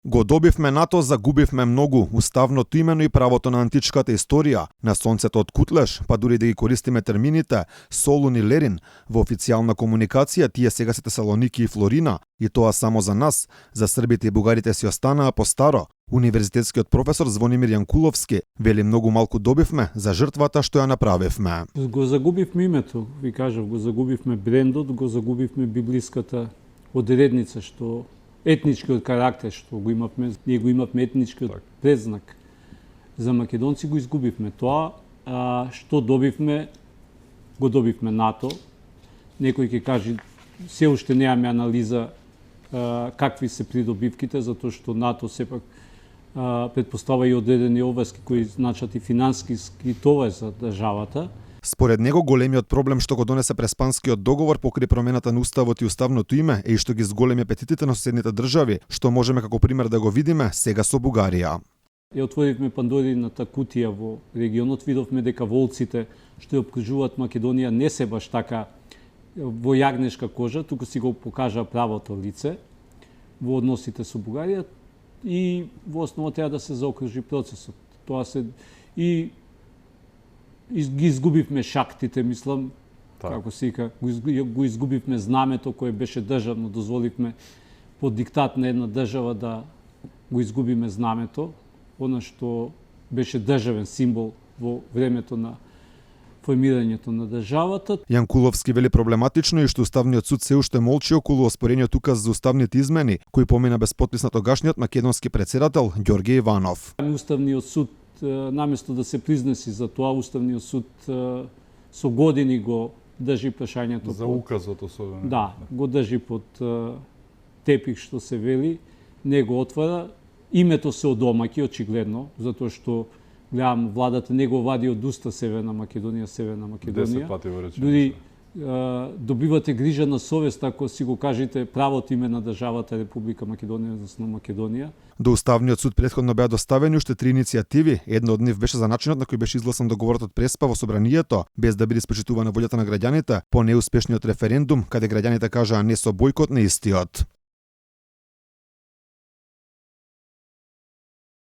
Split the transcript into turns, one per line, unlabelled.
Го добивме НАТО, загубивме многу, уставното имено и правото на античката историја, на сонцето од Кутлеш, па дури да ги користиме термините Солун и Лерин, во официјална комуникација тие сега се Тесалоники и Флорина, и тоа само за нас, за србите и бугарите си останаа по старо. Универзитетскиот професор Звонимир Јанкуловски вели многу малку добивме за жртвата што ја направивме.
Го загубивме името, ви кажав, го загубивме брендот, го загубивме библиската одредница, што етничкиот карактер што го имавме, ние го имавме етничкиот предзнак. За македонци го изгубивме тоа, што добивме, го добивме НАТО. Некој ќе каже, се уште немаме анализа какви се придобивките, затоа што НАТО сепак предпоставува и одредени обврски кои значат и финансиски товар за државата.
Според него големиот проблем што го донесе Преспанскиот договор покрај промената на уставот и уставното име е и што ги зголеми апетитите на соседните држави, што можеме како пример да го видиме сега со Бугарија.
Ја отворивме Пандорината кутија во регионот, видовме дека волците што ја обкружуваат Македонија не се баш така во јагнешка кожа, туку си го покажа правото лице во односите со Бугарија и во основа треба да се заокружи процесот. Тоа се и ги изгубивме шактите, мислам, како се вика, го изгубивме знамето кое беше државно, дозволивме под диктат на една држава да го изгубиме знамето, она што беше државен символ во времето на формирањето на државата.
Јанкуловски вели проблематично и што Уставниот суд се уште молчи околу оспорениот указ за уставните измени, кој помина без подпис на тогашниот македонски председател Ѓорѓе Иванов.
Уставниот суд наместо да се признеси за тоа, Уставниот суд со години го држи прашањето
за указот особено.
Да, го држи под тепих што се вели, не го отвара. Името се одомаки очигледно, затоа што гледам владата не го вади од уста Северна Македонија.
10 пати во реченица.
Дури добивате грижа на совест ако си го кажете правото име на државата Република Македонија, односно Македонија.
До Уставниот суд претходно беа доставени уште 3 иницијативи. Една од нив беше за начинот на кој беше изгласан договорот од Преспа во собранието, без да биде спочитувана волјата на граѓаните по неуспешниот референдум, каде граѓаните кажаа не со бојкот на истиот.